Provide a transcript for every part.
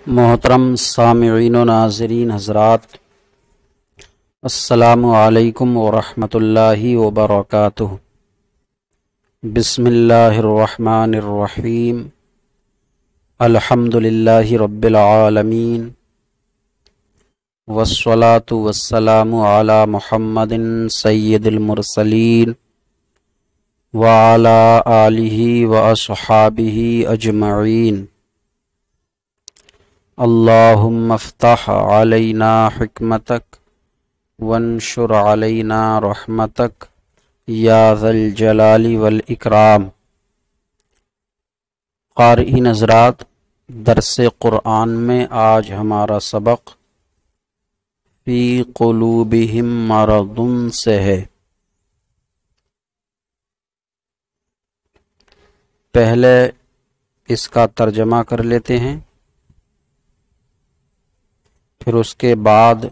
محترم سامعین و ناظرین حضرات، السلام علیکم ورحمۃ اللہ وبرکاتہ۔ بسم اللہ الرحمن الرحیم، الحمد للہ رب العالمین، والصلاة والسلام علی محمد سید المرسلین وعلی آلہ واصحابہ اجمعین۔ اللہم افتح علینا حکمتک وانشر علینا رحمتک یا ذا الجلال والاکرام۔ قارئین حضرات، درس قرآن میں آج ہمارا سبق فی قلوبہم مرض سے ہے۔ پہلے اس کا ترجمہ کر لیتے ہیں، پھر اس کے بعد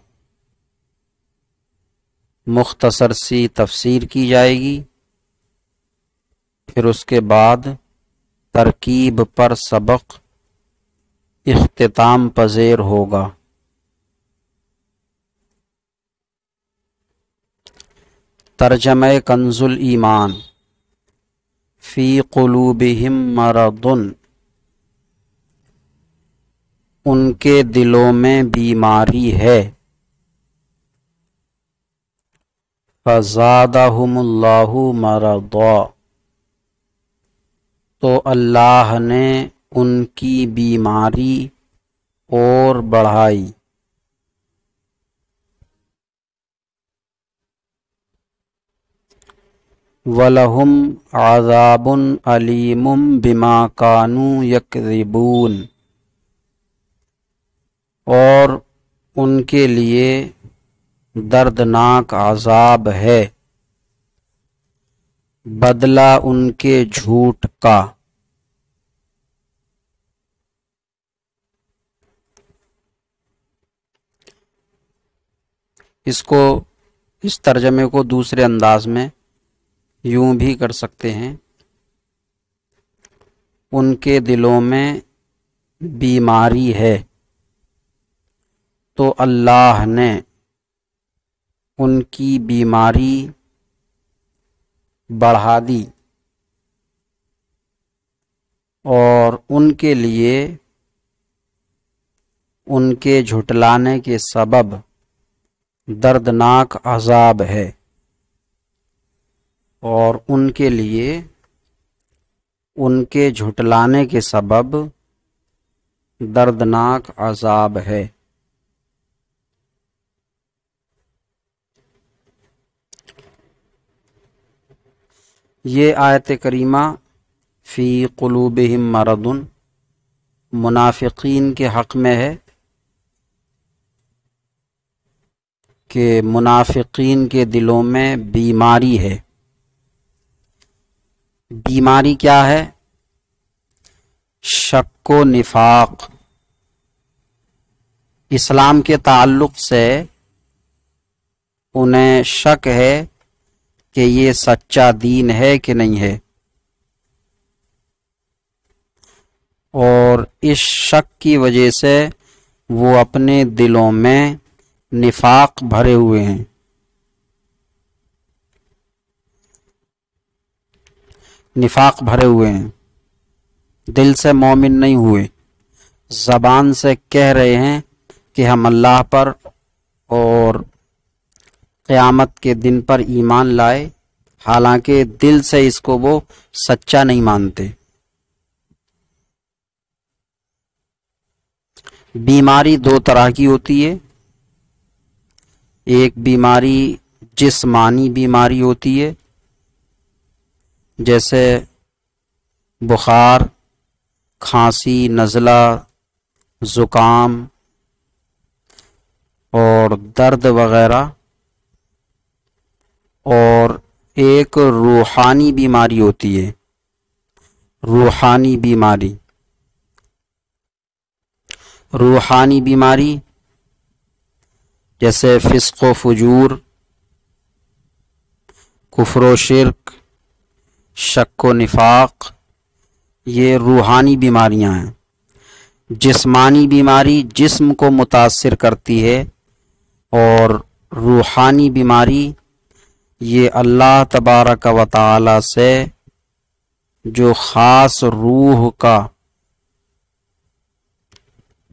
مختصر سی تفسیر کی جائے گی، پھر اس کے بعد ترکیب پر سبق اختتام پذیر ہوگا۔ ترجمہ کنز الایمان۔ فی قلوبہم مرض، ان کے دلوں میں بیماری ہے۔ فزادہم اللہ مرضا، تو اللہ نے ان کی بیماری اور بڑھائی۔ وَلَهُمْ عَذَابٌ أَلِيمٌ بِمَا كَانُوا يَكْذِبُونَ، اور ان کے لیے دردناک عذاب ہے بدلہ ان کے جھوٹ کا۔ اس ترجمے کو دوسرے انداز میں یوں بھی کر سکتے ہیں، ان کے دلوں میں بیماری ہے تو اللہ نے ان کی بیماری بڑھا دی، اور ان کے لیے ان کے جھٹلانے کے سبب دردناک عذاب ہے، اور ان کے لیے ان کے جھٹلانے کے سبب دردناک عذاب ہے۔ یہ آیت کریمہ فی قلوبہم مرض منافقین کے حق میں ہے کہ منافقین کے دلوں میں بیماری ہے۔ بیماری کیا ہے؟ شک و نفاق۔ اسلام کے تعلق سے انہیں شک ہے کہ یہ سچا دین ہے کہ نہیں ہے، اور اس شک کی وجہ سے وہ اپنے دلوں میں نفاق بھرے ہوئے ہیں۔ نفاق بھرے ہوئے ہیں، دل سے مومن نہیں ہوئے، زبان سے کہہ رہے ہیں کہ ہم اللہ پر اور قیامت کے دن پر ایمان لائے، حالانکہ دل سے اس کو وہ سچا نہیں مانتے۔ بیماری دو طرح کی ہوتی ہے، ایک بیماری جسمانی بیماری ہوتی ہے، جیسے بخار، کھانسی، نزلہ، زکام اور درد وغیرہ، اور ایک روحانی بیماری ہوتی ہے، روحانی بیماری۔ روحانی بیماری جیسے فسق و فجور، کفر و شرک، شک و نفاق، یہ روحانی بیماریاں ہیں۔ جسمانی بیماری جسم کو متاثر کرتی ہے، اور روحانی بیماری یہ اللہ تبارک و تعالی سے جو خاص روح کا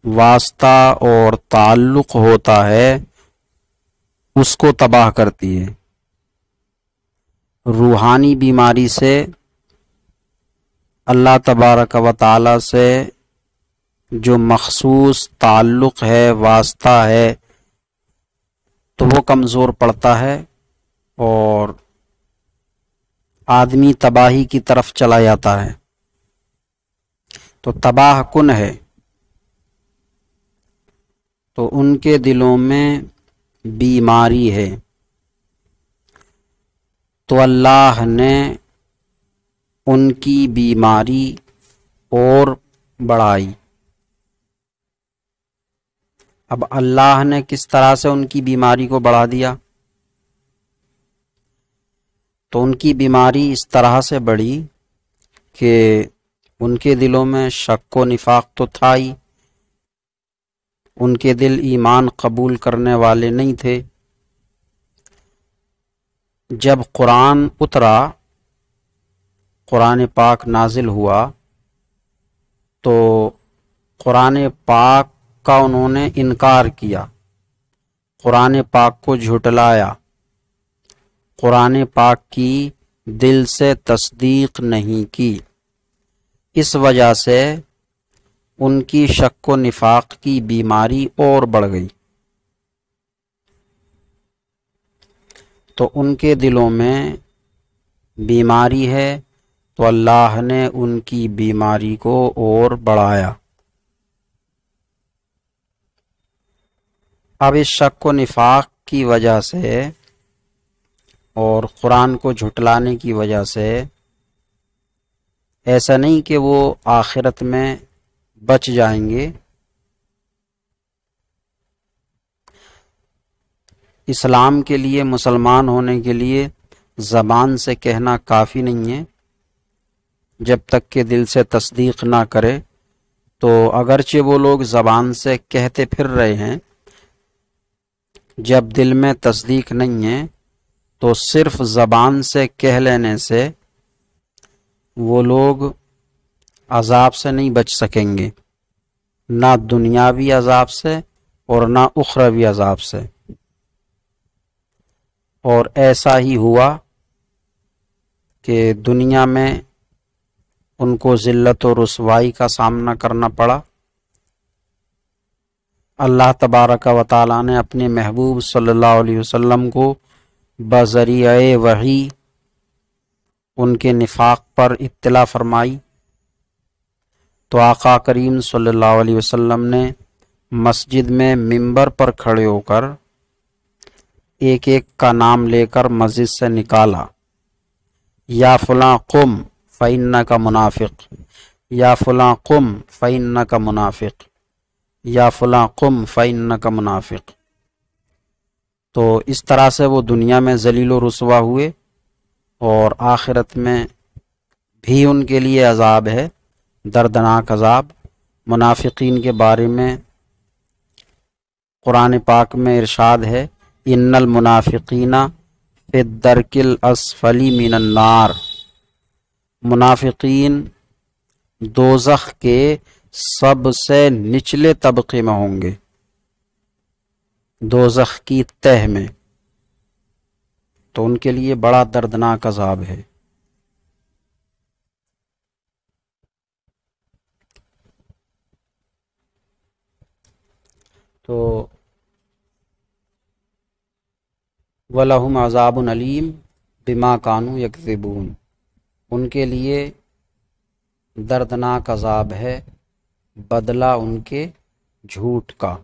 واسطہ اور تعلق ہوتا ہے اس کو تباہ کرتی ہے۔ روحانی بیماری سے اللہ تبارک و تعالی سے جو مخصوص تعلق ہے، واسطہ ہے، تو وہ کمزور پڑتا ہے اور آدمی تباہی کی طرف چلا جاتا ہے، تو تباہ کن ہے۔ تو ان کے دلوں میں بیماری ہے، تو اللہ نے ان کی بیماری اور بڑھائی۔ اب اللہ نے کس طرح سے ان کی بیماری کو بڑھا دیا؟ تو ان کی بیماری اس طرح سے بڑھی کہ ان کے دلوں میں شک و نفاق تو تھا ہی، ان کے دل ایمان قبول کرنے والے نہیں تھے۔ جب قرآن اترا، قرآن پاک نازل ہوا، تو قرآن پاک کا انہوں نے انکار کیا، قرآن پاک کو جھٹلایا، قرآن پاک کی دل سے تصدیق نہیں کی۔ اس وجہ سے ان کی شک و نفاق کی بیماری اور بڑھ گئی، تو ان کے دلوں میں بیماری ہے، تو اللہ نے ان کی بیماری کو اور بڑھایا۔ اب اس شک و نفاق کی وجہ سے اور قرآن کو جھٹلانے کی وجہ سے ایسا نہیں کہ وہ آخرت میں بچ جائیں گے۔ اسلام کے لیے، مسلمان ہونے کے لیے زبان سے کہنا کافی نہیں ہے، جب تک کہ دل سے تصدیق نہ کرے۔ تو اگرچہ وہ لوگ زبان سے کہتے پھر رہے ہیں، جب دل میں تصدیق نہیں ہے تو صرف زبان سے کہہ لینے سے وہ لوگ عذاب سے نہیں بچ سکیں گے، نہ دنیاوی عذاب سے اور نہ اخروی عذاب سے۔ اور ایسا ہی ہوا کہ دنیا میں ان کو ذلت و رسوائی کا سامنا کرنا پڑا۔ اللہ تبارک و تعالی نے اپنے محبوب صلی اللہ علیہ وسلم کو بذریعہ وحی ان کے نفاق پر اطلاع فرمائی، تو آقا کریم صلی اللہ علیہ وسلم نے مسجد میں منبر پر کھڑے ہو کر ایک ایک کا نام لے کر مسجد سے نکالا، یا فلاں قم فإنک منافق، یا فلاں قم فإنک منافق، یا فلاں قم فإنک منافق۔ تو اس طرح سے وہ دنیا میں ذلیل و رسوا ہوئے، اور آخرت میں بھی ان کے لیے عذاب ہے، دردناک عذاب۔ منافقین کے بارے میں قرآن پاک میں ارشاد ہے، ان المنافقین فی الدرک الاسفل من النار، منافقین دوزخ کے سب سے نچلے طبقے میں ہوں گے، دوزخ کی تہ میں، تو ان کے لیے بڑا دردناک عذاب ہے۔ تو وَلَهُمْ عَذَابٌ عَلِيمٌ بِمَا كَانُوا يَكْذِبُونَ، ان کے لیے دردناک عذاب ہے بدلہ ان کے جھوٹ کا،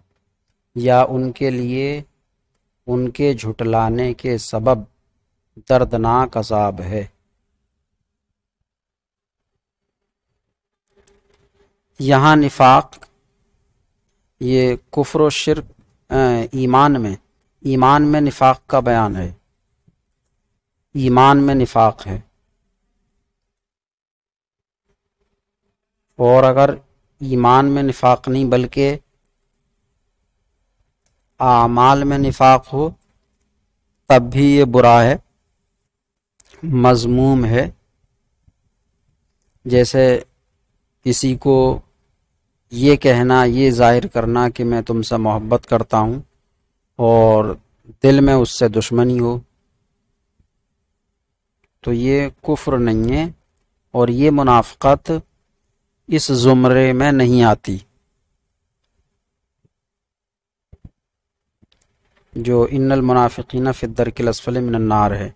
یا ان کے لیے ان کے جھٹلانے کے سبب دردناک عذاب ہے۔ یہاں نفاق یہ کفر و شرک ایمان میں نفاق کا بیان ہے، ایمان میں نفاق ہے، اور اگر ایمان میں نفاق نہیں بلکہ اعمال میں نفاق ہو تب بھی یہ برا ہے، مذموم ہے۔ جیسے کسی کو یہ کہنا، یہ ظاہر کرنا کہ میں تم سے محبت کرتا ہوں اور دل میں اس سے دشمنی ہو، تو یہ کفر نہیں ہے اور یہ منافقت اس زمرے میں نہیں آتی جو ان المنافقین فی الدرک الاسفل من النار ہے۔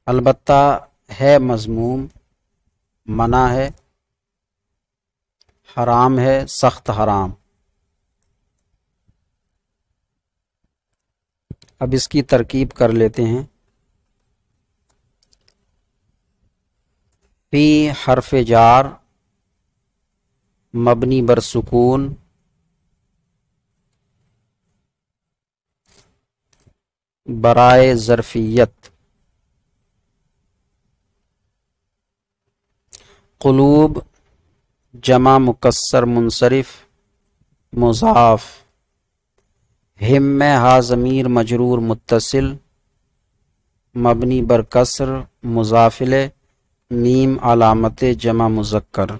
البتہ ہے مذموم، منع ہے، حرام ہے، سخت حرام۔ اب اس کی ترکیب کر لیتے ہیں۔ فی حرف جار مبنی بر سکون، برائے ظرفیت، قلوب جمع مکسر منصرف مضاف، ہم میں ہا ضمیر مجرور متصل مبنی بر کسر مضافل، میم علامت جمع مذکر،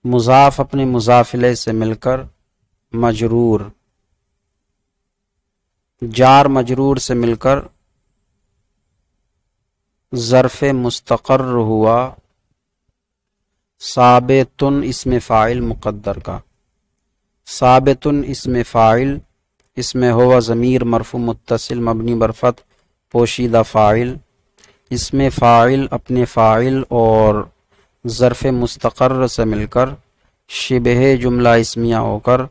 مضاف اپنے مضافلے سے مل کر مجرور، جار مجرور سے مل کر ظرف مستقر ہوا، ثابتن اسم فاعل مقدر کا، ثابتن اسم فاعل، اس میں ہوا ضمیر مرفوع متصل مبنی بر فتح پوشیدہ فاعل، اس میں فاعل اپنے فاعل اور ظرف مستقر سے مل کر شبہ جملہ اسمیہ ہو کر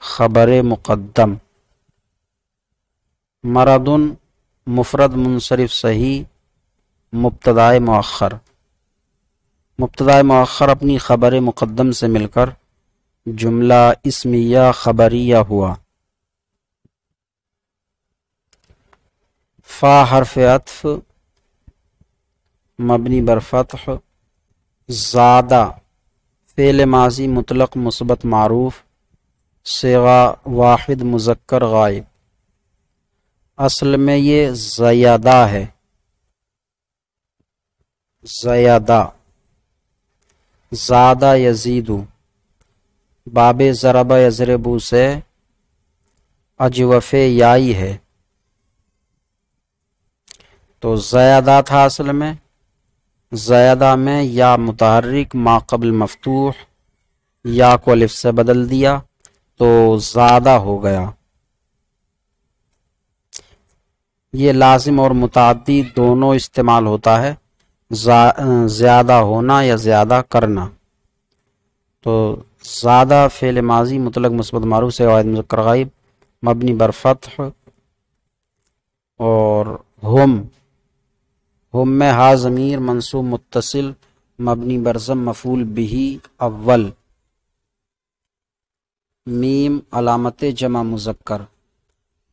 خبر مقدم، مردن مفرد منصرف صحیح مبتدائے مؤخر، مبتدائے مؤخر اپنی خبر مقدم سے مل کر جملہ اسمیہ خبریہ ہوا۔ فا حرف عطف مبنی بر فتح، زادہ فعل ماضی مطلق مثبت معروف، صیغہ واحد مذکر غائب، اصل میں یہ زیادہ ہے، زیادہ، زادہ یزیدو، باب ضرب یضربو سے اجوف یائی ہے، تو زیادہ تھا اصل میں، زیادہ میں یا متحرک ما قبل مفتوح، یا کو الف سے بدل دیا تو زیادہ ہو گیا۔ یہ لازم اور متعدی دونوں استعمال ہوتا ہے، زیادہ ہونا یا زیادہ کرنا۔ تو زیادہ فعل ماضی مطلق مثبت معروف سے واحد مذکر غائب مبنی بر فتح، اور ہم میں ہا ضمیر منصوب متصل مبنی بر ضم مفعول بہ اول، میم علامت جمع مذکر،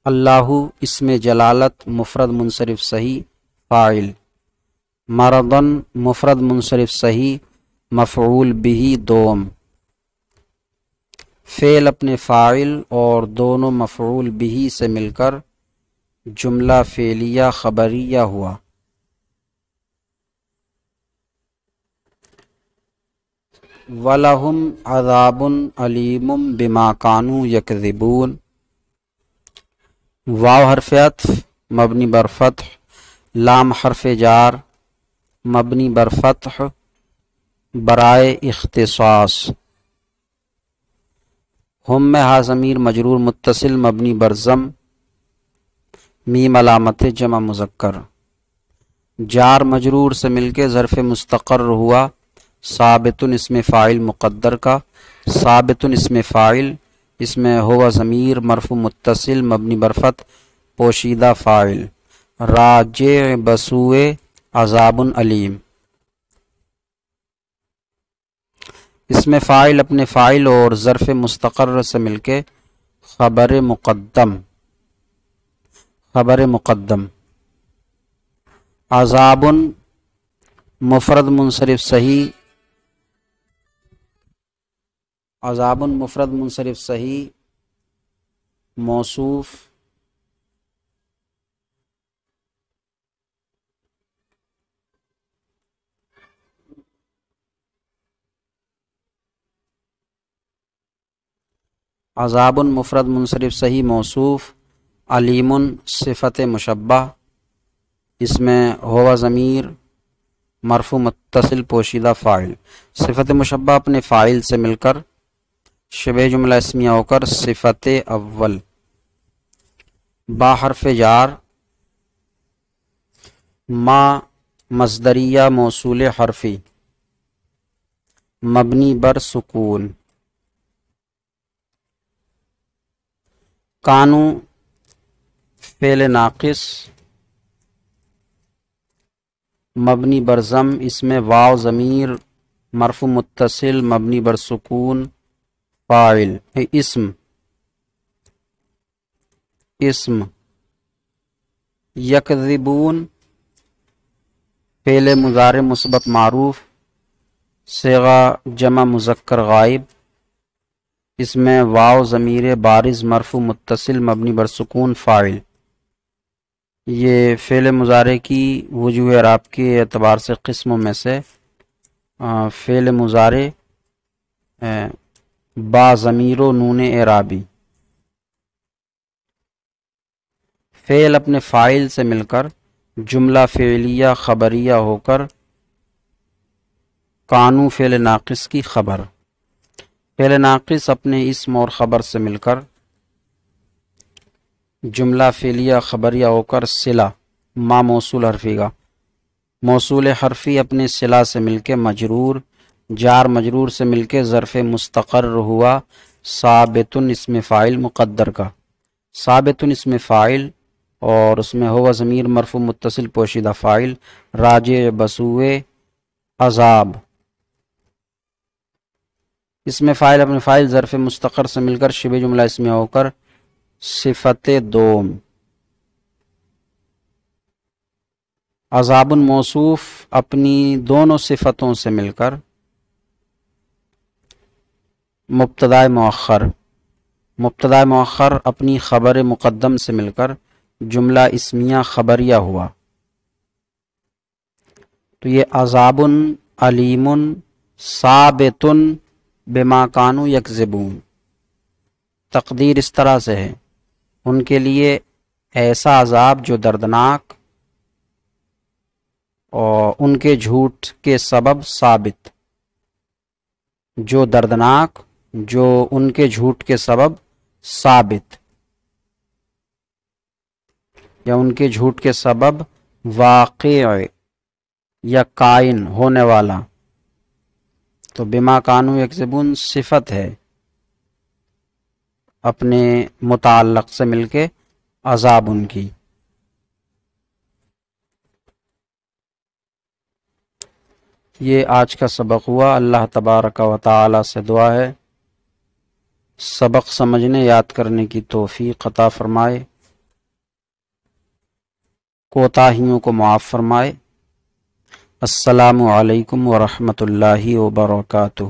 اللہ اسم جلالت مفرد منصرف صحیح فاعل، مردن مفرد منصرف صحیح مفعول بہ دوم، فعل اپنے فاعل اور دونوں مفعول بہ سے مل کر جملہ فعلیہ خبریہ ہوا۔ وَلَهُمْ عَذَابٌ عَلِيمٌ بِمَا كَانُوا يَكْذِبُونَ، واو حرف عطف مبنی بر فتح، لام حرف جار مبنی بر فتح برائے اختصاص، ہم میں ہا ضمیر مجرور متصل مبنی بر ضم، میم علامت جمع مذکر، جار مجرور سے مل کے ظرف مستقر ہوا، ثابتن اسم فاعل مقدر کا، ثابتن اسم فاعل، اس میں ہوا ضمیر مرفوع متصل مبنی بر فتح پوشیدہ فاعل، راجع بسوئے عذاب علیم، اس میں فاعل اپنے فاعل اور ظرف مستقر سے مل کے خبر مقدم، خبر مقدم، عذاب مفرد منصرف صحیح عذاب مفرد منصرف صحیح موصوف عذاب مفرد منصرف صحیح موصوف علیم صفت مشبہ، اس میں ہوا ضمیر مرفوع متصل پوشیدہ فاعل، صفت مشبہ اپنے فاعل سے مل کر شبہ جملہ اسمیہ ہو کر صفت اول، با حرف جار، ما مصدریہ موصول حرفی مبنی بر سکون، کانو فعل ناقص مبنی بر ضم، اس میں واو ضمیر مرفوع متصل مبنی بر سکون فاعل، اسم یکذبون فعل مضارع مثبت معروف صیغہ جمع مذکر غائب، اس میں واو ضمیر بارز مرفوع متصل مبنی بر سکون فاعل، یہ فعل مضارع کی وجوہ اعراب کے اعتبار سے قسموں میں سے فعل مضارع با ضمیر و نون اعرابی، فعل اپنے فاعل سے مل کر جملہ فعلیہ خبریہ ہو کر کانو فعل ناقص کی خبر، فعل ناقص اپنے اسم اور خبر سے مل کر جملہ فعلیہ خبریہ ہو کر صلہ ما موصول حرفی کا، موصول حرفی اپنے صلہ سے مل کے مجرور، جار مجرور سے مل کے ظرف مستقر ہوا ثابتن اسم فاعل مقدر کا، ثابتن اسم فاعل اور اس میں ہوا ضمیر مرفوع متصل پوشیدہ فاعل راجع بسوئے عذاب، اس میں فاعل اپنے فاعل ظرف مستقر سے مل کر شبہ جملہ اسمیہ ہو کر صفت دوم، عذاب موصوف اپنی دونوں صفتوں سے مل کر مبتدا مؤخر، مبتدا مؤخر اپنی خبر مقدم سے مل کر جملہ اسمیہ خبریہ ہوا، تو یہ عذاب علیم ثابت بما کانوا یکذبون، تقدیر اس طرح سے ہے ان کے لیے ایسا عذاب جو دردناک اور ان کے جھوٹ کے سبب ثابت، جو دردناک جو ان کے جھوٹ کے سبب ثابت یا ان کے جھوٹ کے سبب واقع یا کائن ہونے والا، تو بما کانوا یکذبون صفت ہے اپنے متعلق سے مل کے عذاب ان کی۔ یہ آج کا سبق ہوا، اللہ تبارک و تعالی سے دعا ہے سبق سمجھنے یاد کرنے کی توفیق عطا فرمائے، کوتاہیوں کو معاف فرمائے۔ السلام علیکم ورحمۃ اللہ وبرکاتہ۔